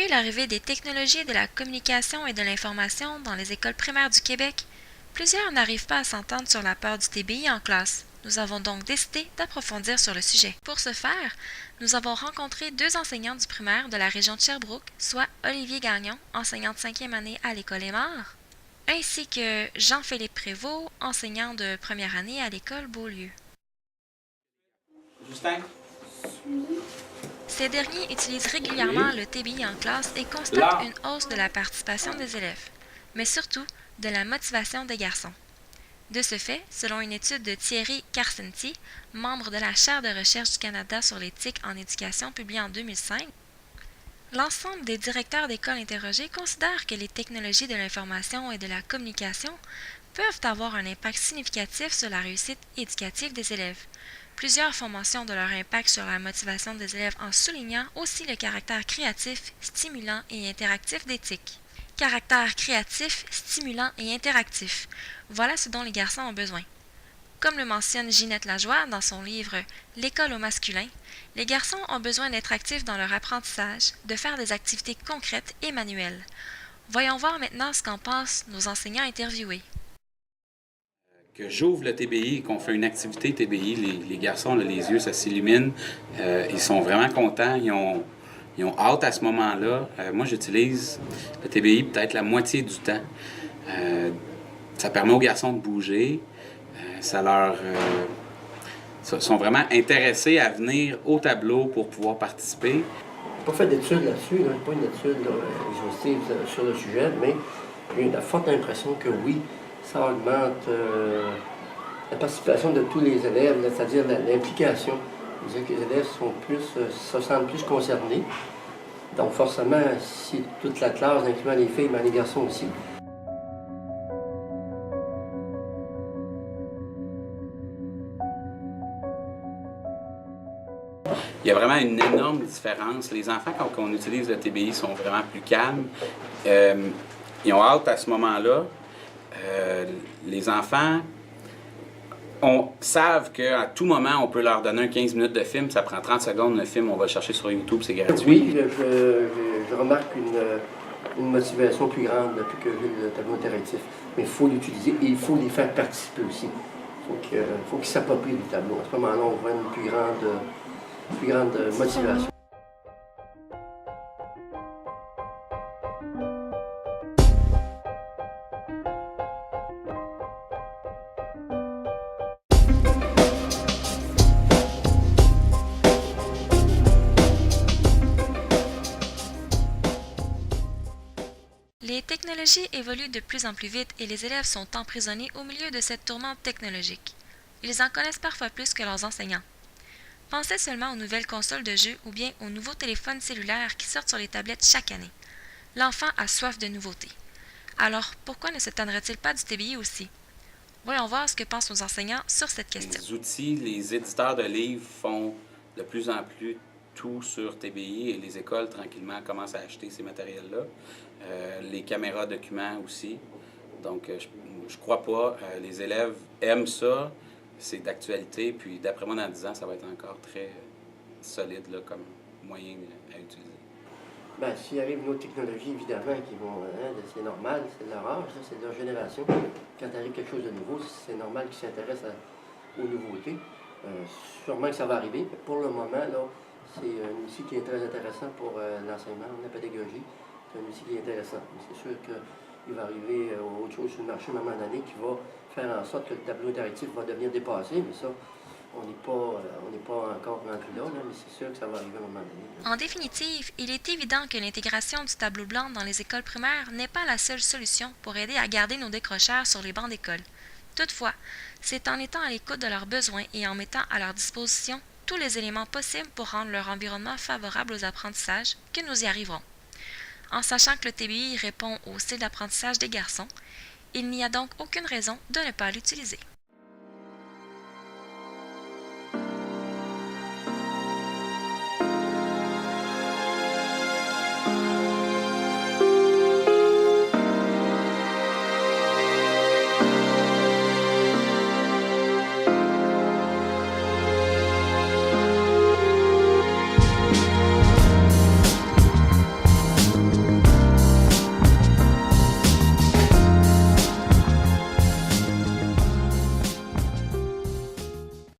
Depuis l'arrivée des technologies de la communication et de l'information dans les écoles primaires du Québec, plusieurs n'arrivent pas à s'entendre sur la peur du TBI en classe. Nous avons donc décidé d'approfondir sur le sujet. Pour ce faire, nous avons rencontré deux enseignants du primaire de la région de Sherbrooke, soit Olivier Gagnon, enseignant de 5e année à l'école Aymar, ainsi que Jean-Philippe Prévost, enseignant de première année à l'école Beaulieu. Justin? Ces derniers utilisent régulièrement le TBI en classe et constatent une hausse de la participation des élèves, mais surtout de la motivation des garçons. De ce fait, selon une étude de Thierry Carcenti, membre de la Chaire de recherche du Canada sur l'éthique en éducation publiée en 2005, l'ensemble des directeurs d'école interrogés considèrent que les technologies de l'information et de la communication peuvent avoir un impact significatif sur la réussite éducative des élèves. Plusieurs font mention de leur impact sur la motivation des élèves en soulignant aussi le caractère créatif, stimulant et interactif d'éthique. Caractère créatif, stimulant et interactif. Voilà ce dont les garçons ont besoin. Comme le mentionne Ginette Lajoie dans son livre L'école au masculin, les garçons ont besoin d'être actifs dans leur apprentissage, de faire des activités concrètes et manuelles. Voyons voir maintenant ce qu'en pensent nos enseignants interviewés. Que j'ouvre le TBI et qu'on fait une activité TBI, les garçons, là, les yeux, ça s'illumine. Ils sont vraiment contents, ils ont hâte à ce moment-là. Moi, j'utilise le TBI peut-être la moitié du temps. Ça permet aux garçons de bouger. Ça leur... sont vraiment intéressés à venir au tableau pour pouvoir participer. Je n'ai pas fait d'études là-dessus, pas une étude exhaustive sur le sujet, mais j'ai la forte impression que oui, ça augmente la participation de tous les élèves, c'est-à-dire l'implication. C'est-à-dire que les élèves se sentent plus concernés. Donc forcément, si toute la classe, incluant les filles, mais les garçons aussi. Il y a vraiment une énorme différence. Les enfants, quand on utilise le TBI, sont vraiment plus calmes. Ils ont hâte à ce moment-là. Les enfants savent qu'à tout moment, on peut leur donner un 15 minutes de film. Ça prend 30 secondes le film, on va le chercher sur YouTube, c'est gratuit. Oui, je remarque une motivation plus grande depuis que j'ai le tableau interactif. Mais il faut l'utiliser et il faut les faire participer aussi. Il faut qu'ils s'approprient du tableau. À ce moment-là, on voit une plus grande motivation. Les technologies évoluent de plus en plus vite et les élèves sont emprisonnés au milieu de cette tourmente technologique. Ils en connaissent parfois plus que leurs enseignants. Pensez seulement aux nouvelles consoles de jeux ou bien aux nouveaux téléphones cellulaires qui sortent sur les tablettes chaque année. L'enfant a soif de nouveautés. Alors, pourquoi ne se tannerait-il pas du TBI aussi? Voyons voir ce que pensent nos enseignants sur cette question. Les outils, les éditeurs de livres font de plus en plus tout sur TBI et les écoles, tranquillement, commencent à acheter ces matériels-là. Les caméras documents aussi. Donc, je crois pas. Les élèves aiment ça. C'est d'actualité. Puis, d'après moi, dans 10 ans, ça va être encore très solide là, comme moyen à utiliser. Bien, s'il arrive une autre technologie, évidemment, c'est normal, c'est leur âge, c'est leur génération. Quand arrive quelque chose de nouveau, c'est normal qu'ils s'intéressent aux nouveautés. Sûrement que ça va arriver, mais pour le moment, là, c'est un outil qui est très intéressant pour l'enseignement, la pédagogie. C'est un outil qui est intéressant. C'est sûr qu'il va arriver autre chose sur le marché à un moment donné qui va faire en sorte que le tableau interactif va devenir dépassé, mais ça, on n'est pas encore rendu là, mais c'est sûr que ça va arriver à un moment donné. En définitive, il est évident que l'intégration du tableau blanc dans les écoles primaires n'est pas la seule solution pour aider à garder nos décrocheurs sur les bancs d'école. Toutefois, c'est en étant à l'écoute de leurs besoins et en mettant à leur disposition tous les éléments possibles pour rendre leur environnement favorable aux apprentissages que nous y arriverons. En sachant que le TBI répond au style d'apprentissage des garçons, il n'y a donc aucune raison de ne pas l'utiliser.